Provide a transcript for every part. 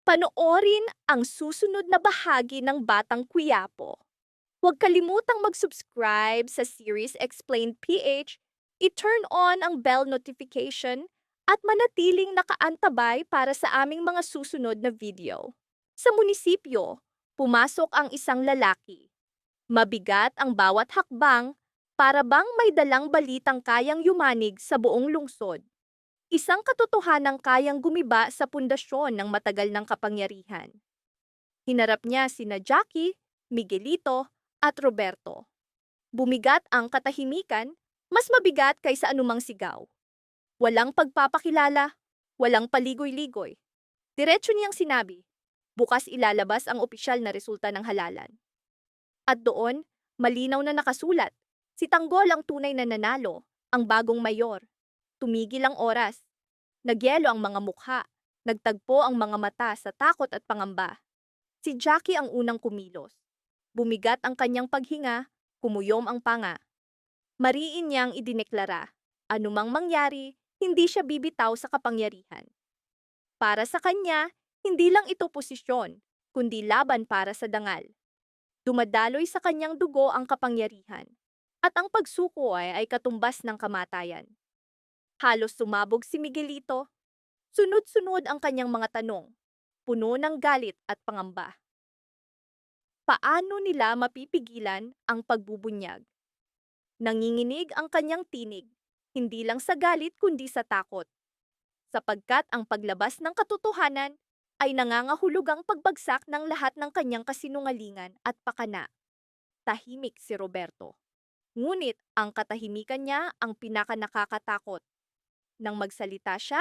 Panoorin ang susunod na bahagi ng Batang Quiapo. Huwag kalimutang mag-subscribe sa Series Explained PH, i-turn on ang bell notification, at manatiling nakaantabay para sa aming mga susunod na video. Sa munisipyo, pumasok ang isang lalaki. Mabigat ang bawat hakbang, para bang may dalang balitang kayang yumanig sa buong lungsod. Isang katotohanang kayang gumiba sa pundasyon ng matagal ng kapangyarihan. Hinarap niya sina Jackie, Miguelito, at Roberto. Bumigat ang katahimikan, mas mabigat kaysa anumang sigaw. Walang pagpapakilala, walang paligoy-ligoy. Diretso niyang sinabi, bukas ilalabas ang opisyal na resulta ng halalan. At doon, malinaw na nakasulat, si Tanggol ang tunay na nanalo, ang bagong mayor. Tumigil ang oras. Nagyelo ang mga mukha. Nagtagpo ang mga mata sa takot at pangamba. Si Jackie ang unang kumilos. Bumigat ang kanyang paghinga, kumuyom ang panga. Mariin niyang idineklara, anumang mangyari, hindi siya bibitaw sa kapangyarihan. Para sa kanya, hindi lang ito posisyon, kundi laban para sa dangal. Dumadaloy sa kanyang dugo ang kapangyarihan, at ang pagsuko ay katumbas ng kamatayan. Halos sumabog si Miguelito. Sunod-sunod ang kanyang mga tanong, puno ng galit at pangamba. Paano nila mapipigilan ang pagbubunyag? Nanginginig ang kanyang tinig, hindi lang sa galit kundi sa takot. Sapagkat ang paglabas ng katotohanan ay nangangahulugang pagbagsak ng lahat ng kanyang kasinungalingan at pakana. Tahimik si Roberto. Ngunit ang katahimikan niya ang pinakanakakatakot. Nang magsalita siya,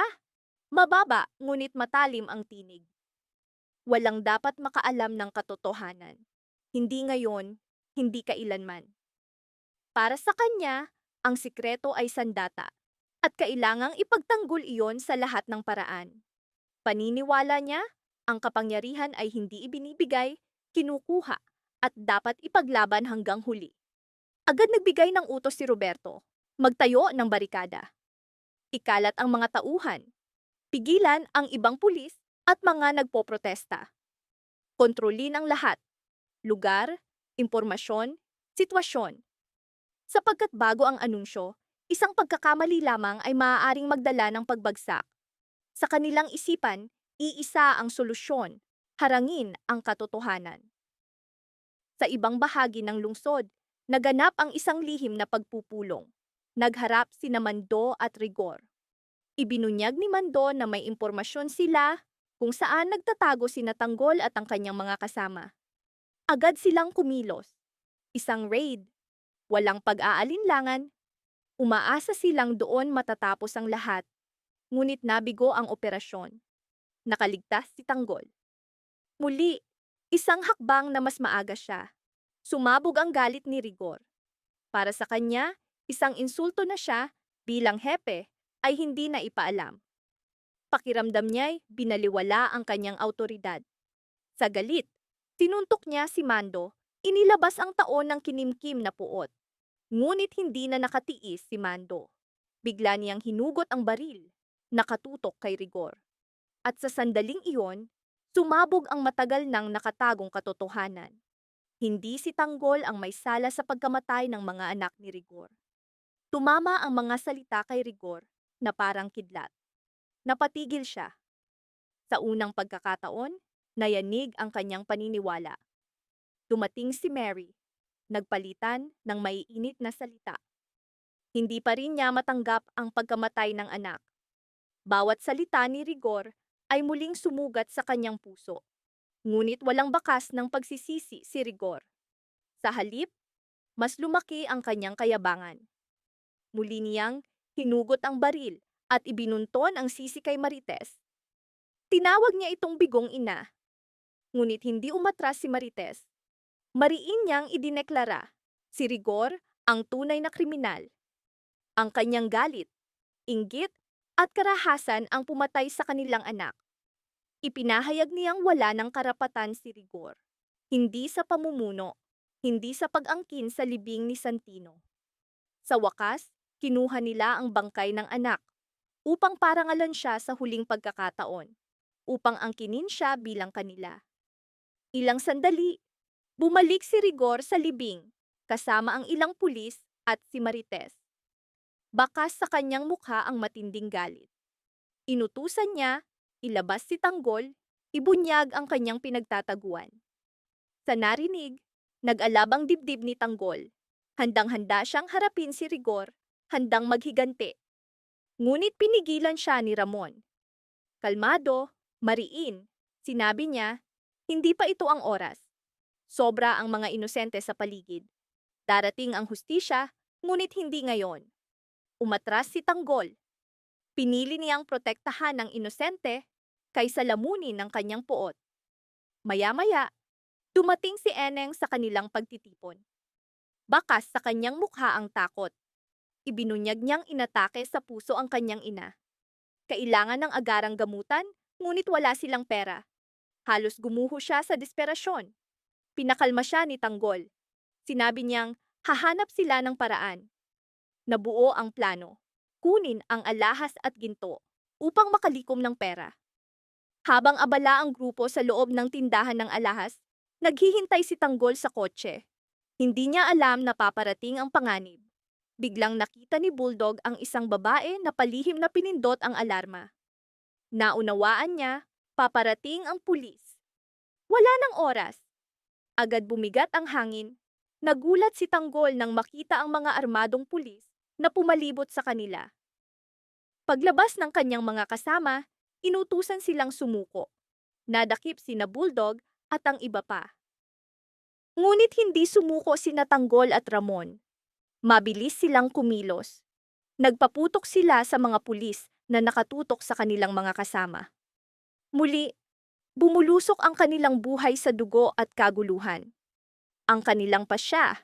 mababa ngunit matalim ang tinig. Walang dapat makaalam ng katotohanan. Hindi ngayon, hindi kailanman. Para sa kanya, ang sikreto ay sandata at kailangang ipagtanggol iyon sa lahat ng paraan. Paniniwala niya, ang kapangyarihan ay hindi ibinibigay, kinukuha at dapat ipaglaban hanggang huli. Agad nagbigay ng utos si Roberto, magtayo ng barikada. Ikalat ang mga tauhan, pigilan ang ibang pulis at mga nagpoprotesta. Kontrolin ang lahat, lugar, impormasyon, sitwasyon. Sapagkat bago ang anunsyo, isang pagkakamali lamang ay maaaring magdala ng pagbagsak. Sa kanilang isipan, iisa ang solusyon, harangin ang katotohanan. Sa ibang bahagi ng lungsod, naganap ang isang lihim na pagpupulong. Nagharap sina Mando at Rigor. Ibinunyag ni Mando na may impormasyon sila kung saan nagtatago sina Tanggol at ang kanyang mga kasama. Agad silang kumilos. Isang raid. Walang pag-aalinlangan. Umaasa silang doon matatapos ang lahat. Ngunit nabigo ang operasyon. Nakaligtas si Tanggol. Muli, isang hakbang na mas maaga siya. Sumabog ang galit ni Rigor. Para sa kanya, isang insulto na siya bilang hepe ay hindi na ipaalam. Pakiramdam niya'y binaliwala ang kanyang autoridad. Sa galit, sinuntok niya si Mando, inilabas ang taon ng kinimkim na puot. Ngunit hindi na nakatiis si Mando. Bigla niyang hinugot ang baril, nakatutok kay Rigor. At sa sandaling iyon, sumabog ang matagal nang nakatagong katotohanan. Hindi si Tanggol ang may sala sa pagkamatay ng mga anak ni Rigor. Tumama ang mga salita kay Rigor na parang kidlat. Napatigil siya. Sa unang pagkakataon, nayanig ang kanyang paniniwala. Dumating si Mary, nagpalitan ng maiinit na salita. Hindi pa rin niya matanggap ang pagkamatay ng anak. Bawat salita ni Rigor ay muling sumugat sa kanyang puso. Ngunit walang bakas ng pagsisisi si Rigor. Sa halip, mas lumaki ang kanyang kayabangan. Muli niyang hinugot ang baril at ibinunton ang sisi kay Marites. Tinawag niya itong bigong ina. Ngunit hindi umatras si Marites. Mariin niyang idineklara, si Rigor ang tunay na kriminal. Ang kanyang galit, inggit, at karahasan ang pumatay sa kanilang anak. Ipinahayag niyang wala ng karapatan si Rigor. Hindi sa pamumuno, hindi sa pag-angkin sa libing ni Santino. Sa wakas, kinuha nila ang bangkay ng anak upang parangalan siya sa huling pagkakataon, upang angkinin siya bilang kanila. Ilang sandali, bumalik si Rigor sa libing kasama ang ilang pulis at si Marites. Bakas sa kanyang mukha ang matinding galit. Inutusan niya, ilabas si Tanggol, ibunyag ang kanyang pinagtataguan. Sa narinig, nag-alabang dibdib ni Tanggol. Handang-handa siyang harapin si Rigor, handang maghiganti. Ngunit pinigilan siya ni Ramon. Kalmado, mariin, sinabi niya, hindi pa ito ang oras. Sobra ang mga inosente sa paligid. Darating ang hustisya, ngunit hindi ngayon. Umatras si Tanggol. Pinili niyang protektahan ang inosente kaysa lamunin ng kanyang puot. Maya-maya, dumating si Eneng sa kanilang pagtitipon. Bakas sa kanyang mukha ang takot. Ibinunyag niyang inatake sa puso ang kanyang ina. Kailangan ng agarang gamutan, ngunit wala silang pera. Halos gumuho siya sa desperasyon. Pinakalma siya ni Tanggol. Sinabi niyang hahanap sila ng paraan. Nabuo ang plano. Kunin ang alahas at ginto upang makalikom ng pera. Habang abala ang grupo sa loob ng tindahan ng alahas, naghihintay si Tanggol sa kotse. Hindi niya alam na paparating ang panganib. Biglang nakita ni Bulldog ang isang babae na palihim na pinindot ang alarma. Naunawaan niya, paparating ang pulis. Wala nang oras. Agad bumigat ang hangin. Nagulat si Tanggol nang makita ang mga armadong pulis na pumalibot sa kanila. Paglabas ng kanyang mga kasama, inutusan silang sumuko. Nadakip sina Bulldog at ang iba pa. Ngunit hindi sumuko sina Tanggol at Ramon. Mabilis silang kumilos. Nagpaputok sila sa mga pulis na nakatutok sa kanilang mga kasama. Muli, bumulusok ang kanilang buhay sa dugo at kaguluhan. Ang kanilang pasya,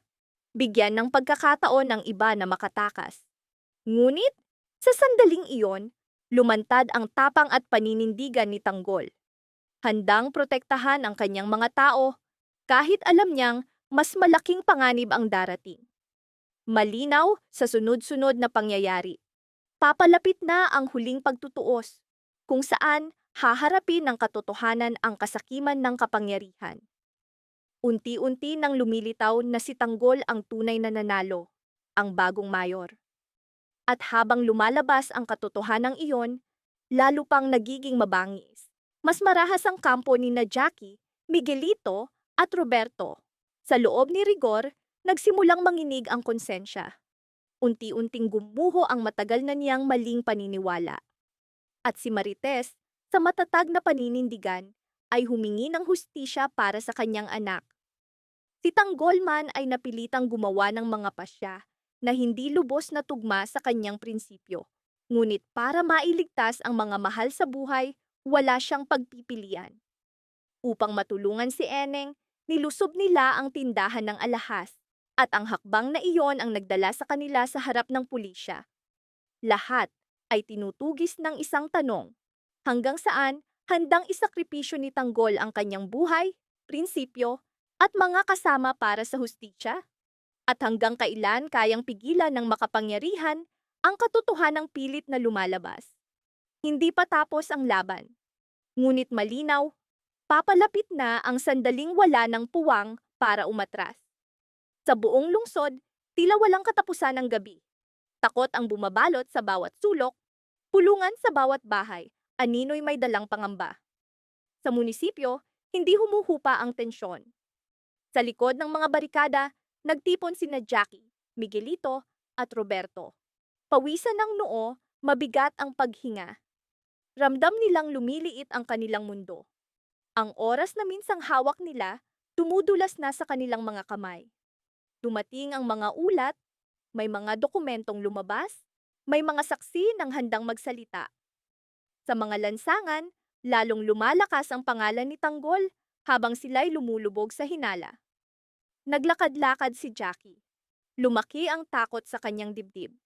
bigyan ng pagkakataon ang iba na makatakas. Ngunit, sa sandaling iyon, lumantad ang tapang at paninindigan ni Tanggol. Handang protektahan ang kanyang mga tao, kahit alam niyang mas malaking panganib ang darating. Malinaw sa sunod-sunod na pangyayari. Papalapit na ang huling pagtutuos, kung saan haharapin ng katotohanan ang kasakiman ng kapangyarihan. Unti-unti nang lumilitaw na si Tanggol ang tunay na nanalo, ang bagong mayor. At habang lumalabas ang katotohanang iyon, lalo pang nagiging mabangis. Mas marahas ang kampo ni na Jackie, Miguelito at Roberto. Sa loob ni Rigor, nagsimulang manginig ang konsensya. Unti-unting gumuho ang matagal na niyang maling paniniwala. At si Marites, sa matatag na paninindigan, ay humingi ng hustisya para sa kanyang anak. Si Tanggol man ay napilitang gumawa ng mga pasya na hindi lubos na tugma sa kanyang prinsipyo. Ngunit para mailigtas ang mga mahal sa buhay, wala siyang pagpipilian. Upang matulungan si Eneng, nilusob nila ang tindahan ng alahas. At ang hakbang na iyon ang nagdala sa kanila sa harap ng pulisya. Lahat ay tinutugis ng isang tanong. Hanggang saan handang isakripisyo ni Tanggol ang kanyang buhay, prinsipyo, at mga kasama para sa hustisya? At hanggang kailan kayang pigilan ng makapangyarihan ang katotohanang pilit na lumalabas? Hindi pa tapos ang laban. Ngunit malinaw, papalapit na ang sandaling wala ng puwang para umatras. Sa buong lungsod, tila walang katapusan ng gabi. Takot ang bumabalot sa bawat sulok, pulungan sa bawat bahay, anino'y may dalang pangamba. Sa munisipyo, hindi humuhupa ang tensyon. Sa likod ng mga barikada, nagtipon sina Jackie, Miguelito at Roberto. Pawisan ng noo, mabigat ang paghinga. Ramdam nilang lumiliit ang kanilang mundo. Ang oras na minsang hawak nila, tumudulas na sa kanilang mga kamay. Dumating ang mga ulat, may mga dokumentong lumabas, may mga saksi ng handang magsalita. Sa mga lansangan, lalong lumalakas ang pangalan ni Tanggol habang sila'y lumulubog sa hinala. Naglakad-lakad si Jackie. Lumaki ang takot sa kanyang dibdib.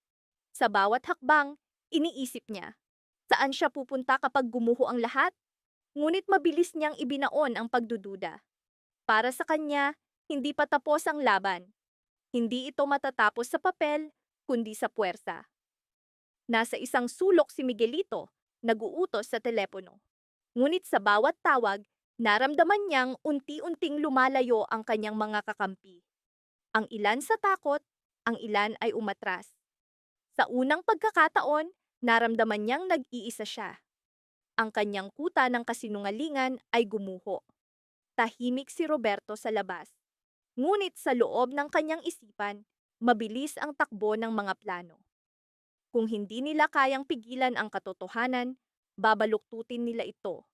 Sa bawat hakbang, iniisip niya, saan siya pupunta kapag gumuho ang lahat? Ngunit mabilis niyang ibinaon ang pagdududa. Para sa kanya, hindi pa tapos ang laban. Hindi ito matatapos sa papel, kundi sa puwersa. Nasa isang sulok si Miguelito, nag-uutos sa telepono. Ngunit sa bawat tawag, naramdaman niyang unti-unting lumalayo ang kanyang mga kakampi. Ang ilan sa takot, ang ilan ay umatras. Sa unang pagkakataon, naramdaman niyang nag-iisa siya. Ang kanyang kuta ng kasinungalingan ay gumuho. Tahimik si Roberto sa labas. Ngunit sa loob ng kanyang isipan, mabilis ang takbo ng mga plano. Kung hindi nila kayang pigilan ang katotohanan, babaluktutin nila ito.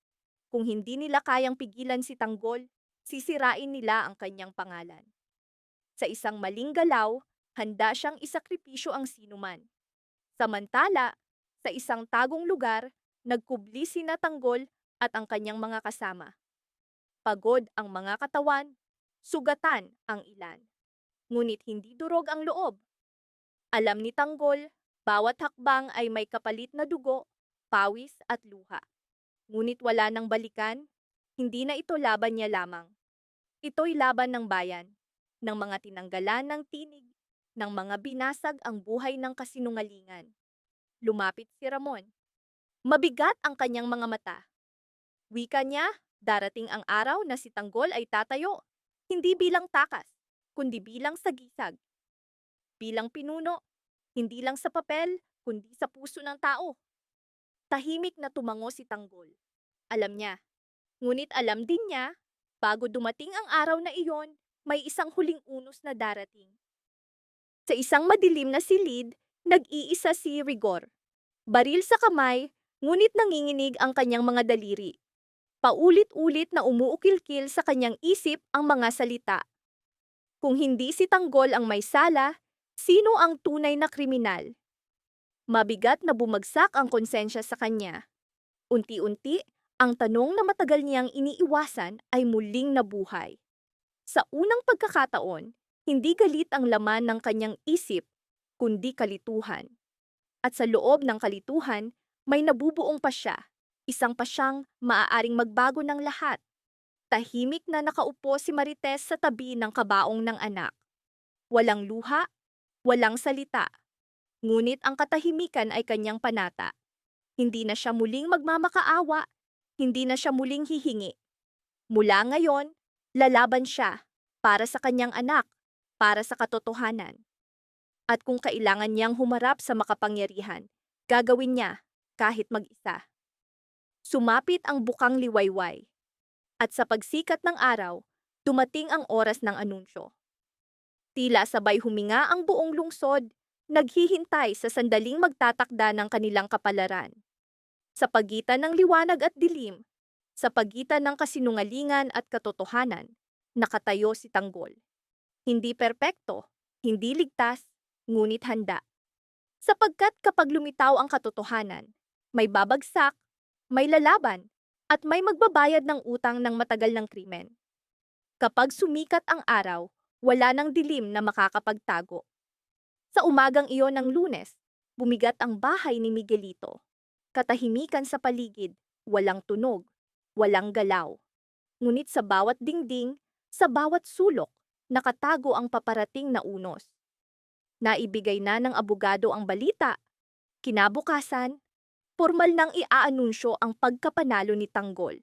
Kung hindi nila kayang pigilan si Tanggol, sisirain nila ang kanyang pangalan. Sa isang maling galaw, handa siyang isakripisyo ang sinuman. Samantala, sa isang tagong lugar, nagkubli sina Tanggol at ang kanyang mga kasama. Pagod ang mga katawan, sugatan ang ilan. Ngunit hindi durog ang loob. Alam ni Tanggol, bawat hakbang ay may kapalit na dugo, pawis at luha. Ngunit wala nang balikan, hindi na ito laban niya lamang. Ito'y laban ng bayan, ng mga tinanggalan ng tinig, ng mga binasag ang buhay ng kasinungalingan. Lumapit si Ramon. Mabigat ang kanyang mga mata. Wika niya, darating ang araw na si Tanggol ay tatayo, hindi bilang takas, kundi bilang sagisag. Bilang pinuno, hindi lang sa papel, kundi sa puso ng tao. Tahimik na tumango si Tanggol. Alam niya. Ngunit alam din niya, bago dumating ang araw na iyon, may isang huling unos na darating. Sa isang madilim na silid, nag-iisa si Rigor. Baril sa kamay, ngunit nanginginig ang kanyang mga daliri. Paulit-ulit na umuukil-kil sa kanyang isip ang mga salita. Kung hindi si Tanggol ang may sala, sino ang tunay na kriminal? Mabigat na bumagsak ang konsensya sa kanya. Unti-unti, ang tanong na matagal niyang iniiwasan ay muling nabuhay. Sa unang pagkakataon, hindi galit ang laman ng kanyang isip, kundi kalituhan. At sa loob ng kalituhan, may nabubuong pasya, isang pasyang maaaring magbago ng lahat. Tahimik na nakaupo si Marites sa tabi ng kabaong ng anak. Walang luha, walang salita. Ngunit ang katahimikan ay kanyang panata. Hindi na siya muling magmamakaawa, hindi na siya muling hihingi. Mula ngayon, lalaban siya para sa kanyang anak, para sa katotohanan. At kung kailangan niyang humarap sa makapangyarihan, gagawin niya kahit mag-isa. Sumapit ang bukang liwayway. At sa pagsikat ng araw, dumating ang oras ng anunsyo. Tila sabay huminga ang buong lungsod, naghihintay sa sandaling magtatakda ng kanilang kapalaran. Sa pagitan ng liwanag at dilim, sa pagitan ng kasinungalingan at katotohanan, nakatayo si Tanggol. Hindi perpekto, hindi ligtas, ngunit handa. Sapagkat kapag lumitaw ang katotohanan, may babagsak, may lalaban, at may magbabayad ng utang ng matagal ng krimen. Kapag sumikat ang araw, wala nang dilim na makakapagtago. Sa umagang iyon ng Lunes, bumigat ang bahay ni Miguelito. Katahimikan sa paligid, walang tunog, walang galaw. Ngunit sa bawat dingding, sa bawat sulok, nakatago ang paparating na unos. Naibigay na ng abogado ang balita. Kinabukasan, formal nang iaanunsyo ang pagkapanalo ni Tanggol.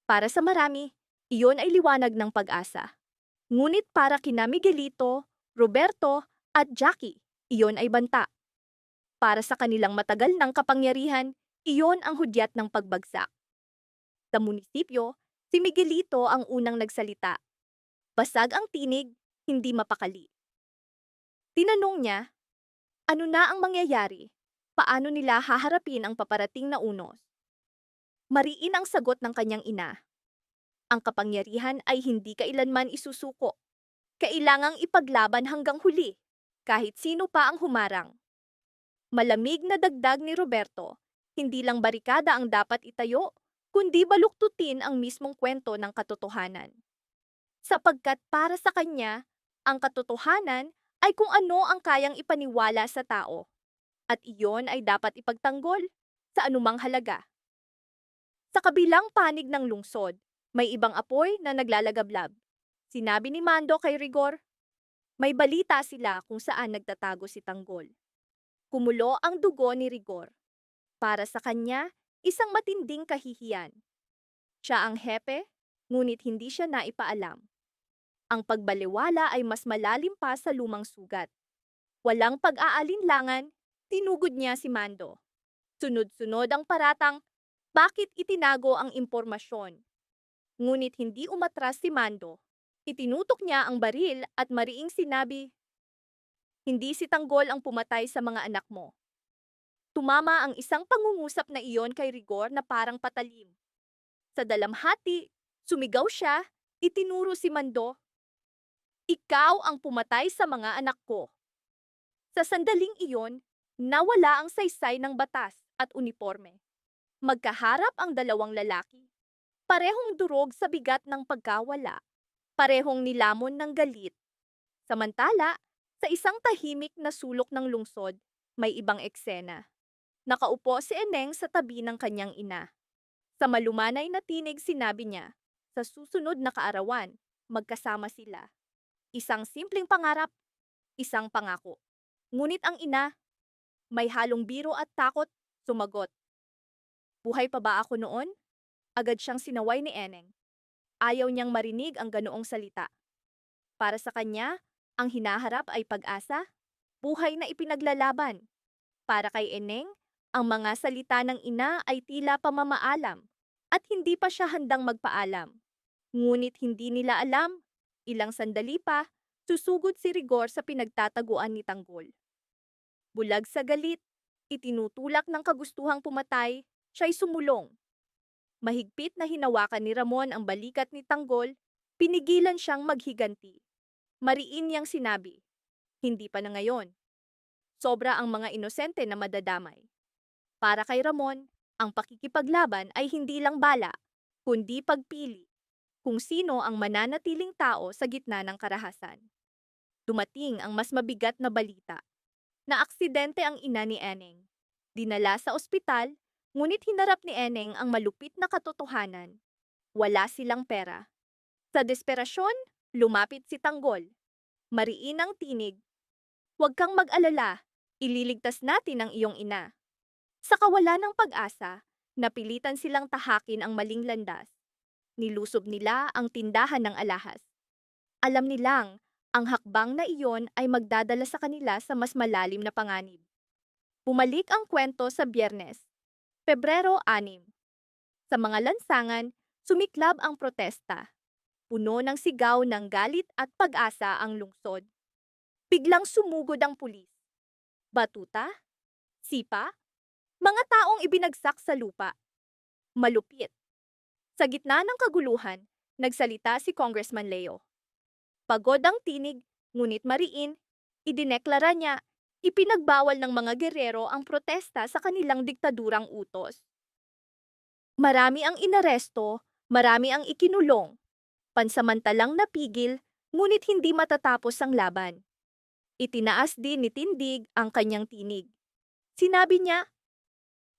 Para sa marami, iyon ay liwanag ng pag-asa. Ngunit para kina Miguelito, Roberto at Jackie, iyon ay banta. Para sa kanilang matagal ng kapangyarihan, iyon ang hudyat ng pagbagsak. Sa munisipyo, si Miguelito ang unang nagsalita. Basag ang tinig, hindi mapakali. Tinanong niya, ano na ang mangyayari? Paano nila haharapin ang paparating na unos? Mariin ang sagot ng kanyang ina. Ang kapangyarihan ay hindi kailanman isusuko. Kailangang ipaglaban hanggang huli, kahit sino pa ang humarang. Malamig na dagdag ni Roberto, hindi lang barikada ang dapat itayo, kundi baluktutin ang mismong kwento ng katotohanan. Sapagkat para sa kanya, ang katotohanan ay kung ano ang kayang ipaniwala sa tao. At iyon ay dapat ipagtanggol sa anumang halaga. Sa kabilang panig ng lungsod, may ibang apoy na naglalagablab. Sinabi ni Mando kay Rigor, may balita sila kung saan nagtatago si Tanggol. Kumulo ang dugo ni Rigor. Para sa kanya, isang matinding kahihiyan. Siya ang hepe, ngunit hindi siya naipaalam. Ang pagbaliwala ay mas malalim pa sa lumang sugat. Walang pag-aalinlangan, tinugod niya si Mando. Sunod-sunod ang paratang, bakit itinago ang impormasyon? Ngunit hindi umatras si Mando. Itinutok niya ang baril at mariing sinabi, hindi si Tanggol ang pumatay sa mga anak mo. Tumama ang isang pangungusap na iyon kay Rigor na parang patalim. Sa dalamhati, sumigaw siya, itinuro si Mando, ikaw ang pumatay sa mga anak ko. Sa sandaling iyon, nawala ang saysay ng batas at uniforme. Magkaharap ang dalawang lalaki. Parehong durog sa bigat ng pagkawala. Parehong nilamon ng galit. Samantala, sa isang tahimik na sulok ng lungsod, may ibang eksena. Nakaupo si Eneng sa tabi ng kanyang ina. Sa malumanay na tinig sinabi niya, sa susunod na kaarawan, magkasama sila. Isang simpleng pangarap, isang pangako. Ngunit ang ina, may halong biro at takot, sumagot. Buhay pa ba ako noon? Agad siyang sinaway ni Eneng. Ayaw niyang marinig ang ganoong salita. Para sa kanya, ang hinaharap ay pag-asa, buhay na ipinaglalaban. Para kay Eneng, ang mga salita ng ina ay tila pamamaalam at hindi pa siya handang magpaalam. Ngunit hindi nila alam, ilang sandali pa, susugod si Rigor sa pinagtataguan ni Tanggol. Bulag sa galit, itinutulak ng kagustuhang pumatay, siya'y sumulong. Mahigpit na hinawakan ni Ramon ang balikat ni Tanggol, pinigilan siyang maghiganti. Mariin niyang sinabi, hindi pa na ngayon. Sobra ang mga inosente na madadamay. Para kay Ramon, ang pakikipaglaban ay hindi lang bala, kundi pagpili kung sino ang mananatiling tao sa gitna ng karahasan. Dumating ang mas mabigat na balita. Naaksidente ang ina ni Eneng. Dinala sa ospital, ngunit hinarap ni Eneng ang malupit na katotohanan. Wala silang pera. Sa desperasyon, lumapit si Tanggol. Mariin ang tinig. Huwag kang mag-alala, ililigtas natin ang iyong ina. Sa kawalan ng pag-asa, napilitan silang tahakin ang maling landas. Nilusob nila ang tindahan ng alahas. Alam nilang, ang hakbang na iyon ay magdadala sa kanila sa mas malalim na panganib. Bumalik ang kwento sa Biyernes, Pebrero 6. Sa mga lansangan, sumiklab ang protesta. Puno ng sigaw ng galit at pag-asa ang lungsod. Biglang sumugod ang pulis. Batuta? Sipa? Mga taong ibinagsak sa lupa. Malupit. Sa gitna ng kaguluhan, nagsalita si Congressman Leo. Pagod ang tinig, ngunit mariin, idineklara niya, ipinagbawal ng mga gerero ang protesta sa kanilang diktadurang utos. Marami ang inaresto, marami ang ikinulong. Pansamantalang napigil, ngunit hindi matatapos ang laban. Itinaas din ni Tindig ang kanyang tinig. Sinabi niya,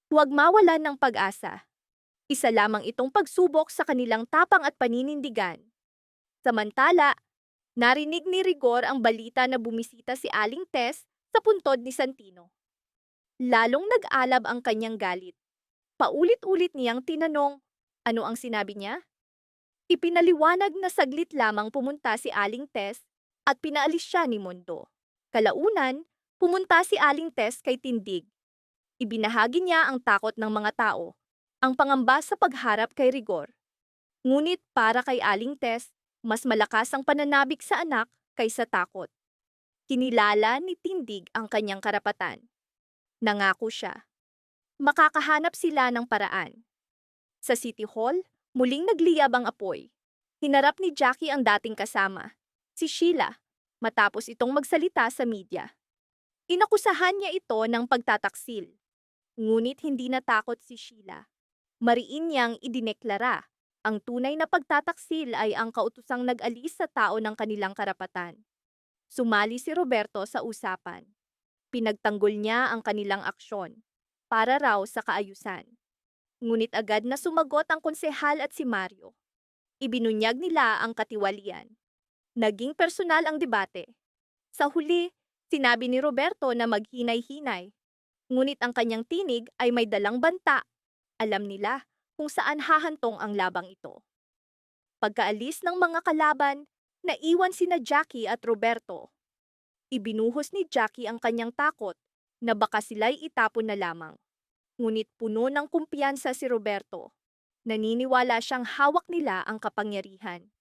huwag mawalan ng pag-asa. Isa lamang itong pagsubok sa kanilang tapang at paninindigan. Samantala, narinig ni Rigor ang balita na bumisita si Aling Tess sa puntod ni Santino. Lalong nag-alab ang kanyang galit. Paulit-ulit niyang tinanong, ano ang sinabi niya? Ipinaliwanag na saglit lamang pumunta si Aling Tess at pinaalis siya ni Mondo. Kalaunan, pumunta si Aling Tess kay Tindig. Ibinahagi niya ang takot ng mga tao, ang pangamba sa pagharap kay Rigor. Ngunit para kay Aling Tess, mas malakas ang pananabik sa anak kaysa takot. Kinilala ni Tindig ang kanyang karapatan. Nangako siya. Makakahanap sila ng paraan. Sa City Hall, muling nagliyab ang apoy. Hinarap ni Jackie ang dating kasama, si Sheila, matapos itong magsalita sa media. Inakusahan niya ito ng pagtataksil. Ngunit hindi natakot si Sheila. Mariin niyang idineklara, ang tunay na pagtataksil ay ang kautusang nag-alis sa tao ng kanilang karapatan. Sumali si Roberto sa usapan. Pinagtanggol niya ang kanilang aksyon, para raw sa kaayusan. Ngunit agad na sumagot ang konsehal at si Mario. Ibinunyag nila ang katiwalian. Naging personal ang debate. Sa huli, sinabi ni Roberto na maghinay-hinay. Ngunit ang kanyang tinig ay may dalang banta. Alam nila, kung saan hahantong ang labang ito. Pagkaalis ng mga kalaban, naiwan sina Jackie at Roberto. Ibinuhos ni Jackie ang kanyang takot na baka sila'y itapon na lamang. Ngunit puno ng kumpiyansa si Roberto. Naniniwala siyang hawak nila ang kapangyarihan.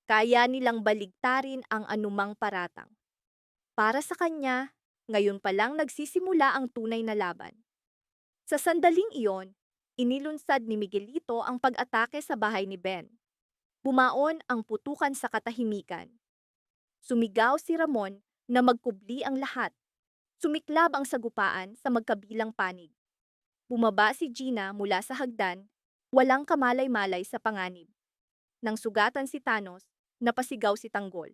Kaya nilang baligtarin ang anumang paratang. Para sa kanya, ngayon pa lang nagsisimula ang tunay na laban. Sa sandaling iyon, inilunsad ni Miguelito ang pag-atake sa bahay ni Ben. Bumaon ang putukan sa katahimikan. Sumigaw si Ramon na magkubli ang lahat. Sumiklab ang sagupaan sa magkabilang panig. Bumaba si Gina mula sa hagdan, walang kamalay-malay sa panganib. Nang sugatan si Thanos, napasigaw si Tanggol.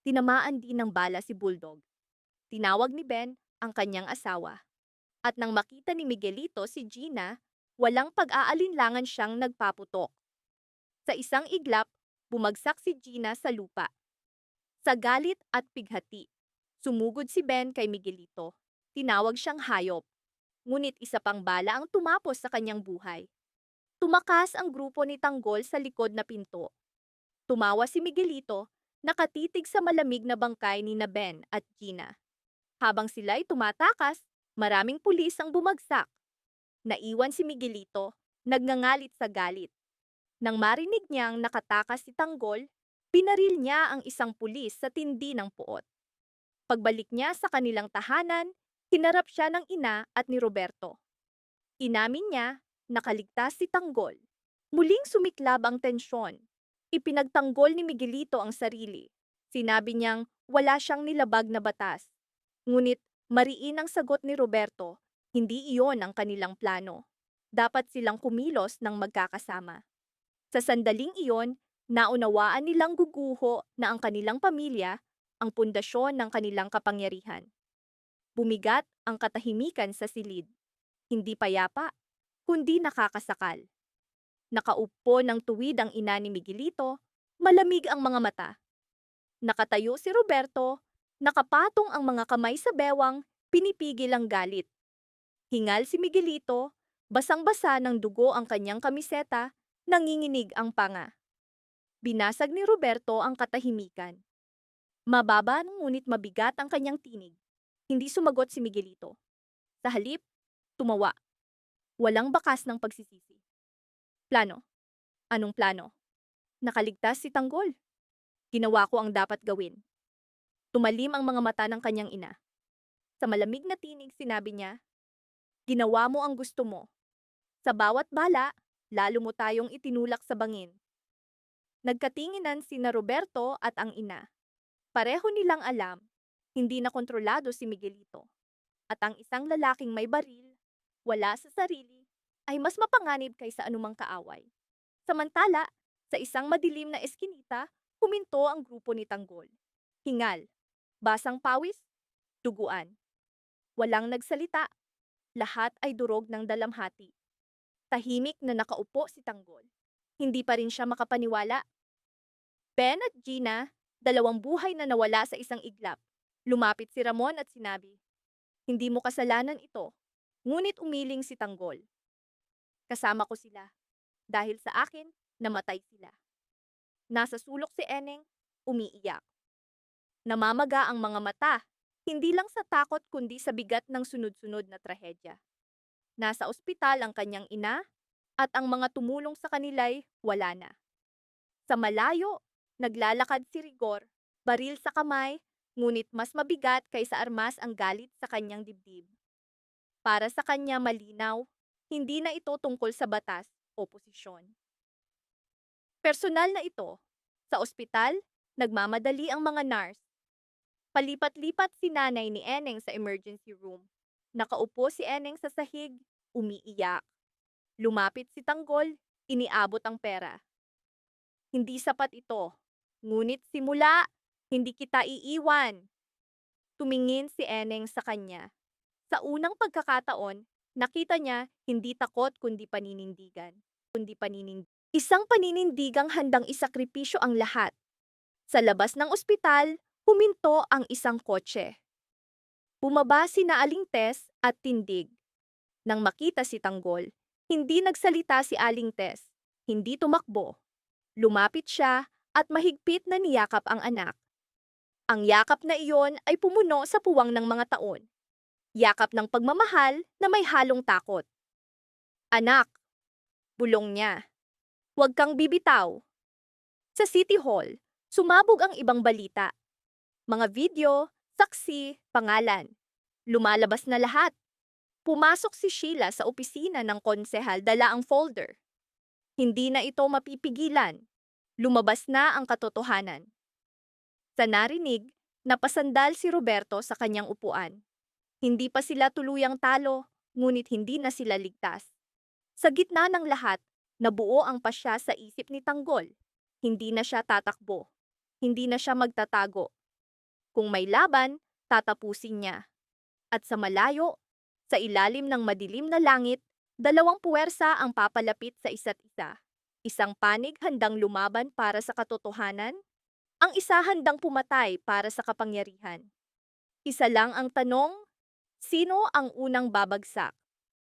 Tinamaan din ng bala si Bulldog. Tinawag ni Ben ang kanyang asawa. At nang makita ni Miguelito si Gina, walang pag-aalinlangan siyang nagpaputok. Sa isang iglap, bumagsak si Gina sa lupa. Sa galit at pighati, sumugod si Ben kay Miguelito. Tinawag siyang hayop. Ngunit isa pang bala ang tumapos sa kanyang buhay. Tumakas ang grupo ni Tanggol sa likod na pinto. Tumawa si Miguelito, nakatitig sa malamig na bangkay ni na Ben at Gina. Habang sila'y tumatakas, maraming pulis ang bumagsak. Naiwan si Miguelito, nagngangalit sa galit. Nang marinig niyang nakatakas si Tanggol, pinaril niya ang isang pulis sa tindi ng puot. Pagbalik niya sa kanilang tahanan, hinarap siya ng ina at ni Roberto. Inamin niya, nakaligtas si Tanggol. Muling sumiklab ang tensyon. Ipinagtanggol ni Miguelito ang sarili. Sinabi niyang wala siyang nilabag na batas. Ngunit mariin ang sagot ni Roberto, hindi iyon ang kanilang plano. Dapat silang kumilos ng magkakasama. Sa sandaling iyon, naunawaan nilang guguho na ang kanilang pamilya ang pundasyon ng kanilang kapangyarihan. Bumigat ang katahimikan sa silid. Hindi payapa, kundi nakakasakal. Nakaupo ng tuwid ang ina ni Miguelito, malamig ang mga mata. Nakatayo si Roberto, nakapatong ang mga kamay sa bewang, pinipigil ang galit. Hingal si Miguelito, basang-basa ng dugo ang kanyang kamiseta, nanginginig ang panga. Binasag ni Roberto ang katahimikan. Mababa ngunit mabigat ang kanyang tinig. Hindi sumagot si Miguelito. Sa halip, tumawa. Walang bakas ng pagsisisi. Plano? Anong plano? Nakaligtas si Tanggol. Ginawa ko ang dapat gawin. Tumalim ang mga mata ng kanyang ina. Sa malamig na tinig sinabi niya, ginawa mo ang gusto mo. Sa bawat bala, lalo mo tayong itinulak sa bangin. Nagkatinginan sina Roberto at ang ina. Pareho nilang alam, hindi na kontrolado si Miguelito. At ang isang lalaking may baril, wala sa sarili, ay mas mapanganib kaysa anumang kaaway. Samantala, sa isang madilim na eskinita, huminto ang grupo ni Tanggol. Hingal, basang pawis, duguan. Walang nagsalita, lahat ay durog ng dalamhati. Tahimik na nakaupo si Tanggol. Hindi pa rin siya makapaniwala. Ben at Gina, dalawang buhay na nawala sa isang iglap. Lumapit si Ramon at sinabi, hindi mo kasalanan ito, ngunit umiling si Tanggol. Kasama ko sila. Dahil sa akin, namatay sila. Nasa sulok si Eneng, umiiyak. Namamaga ang mga mata, hindi lang sa takot kundi sa bigat ng sunod-sunod na trahedya. Nasa ospital ang kanyang ina at ang mga tumulong sa kanila'y wala na. Sa malayo, naglalakad si Rigor, baril sa kamay, ngunit mas mabigat kaysa armas ang galit sa kanyang dibdib. Para sa kanya malinaw, hindi na ito tungkol sa batas o posisyon. Personal na ito. Sa ospital, nagmamadali ang mga nurse. Palipat-lipat si nanay ni Eneng sa emergency room. Nakaupo si Eneng sa sahig, umiiyak. Lumapit si Tanggol, iniabot ang pera. Hindi sapat ito. Ngunit simula, hindi kita iiwan. Tumingin si Eneng sa kanya. Sa unang pagkakataon, nakita niya hindi takot kundi paninindigan. Isang paninindigang handang isakripisyo ang lahat. Sa labas ng ospital, huminto ang isang kotse. Bumaba sina Aling Tess at Tindig. Nang makita si Tanggol, Hindi nagsalita si Aling Tess. Hindi tumakbo. Lumapit siya at mahigpit na niyakap ang anak. Ang yakap na iyon ay pumuno sa puwang ng mga taon. Yakap ng pagmamahal na may halong takot. Anak, bulong niya. Huwag kang bibitaw. Sa City Hall, sumabog ang ibang balita. Mga video, saksi, pangalan. Lumalabas na lahat. Pumasok si Sheila sa opisina ng konsehal dala ang folder. Hindi na ito mapipigilan. Lumabas na ang katotohanan. Sa narinig, napasandal si Roberto sa kanyang upuan. Hindi pa sila tuluyang talo, ngunit hindi na sila ligtas. Sa gitna ng lahat, nabuo ang pasya sa isip ni Tanggol. Hindi na siya tatakbo. Hindi na siya magtatago. Kung may laban, tatapusin niya. At sa malayo, sa ilalim ng madilim na langit, dalawang puwersa ang papalapit sa isa't isa. Isang panig handang lumaban para sa katotohanan, ang isa handang pumatay para sa kapangyarihan. Isa lang ang tanong, sino ang unang babagsak?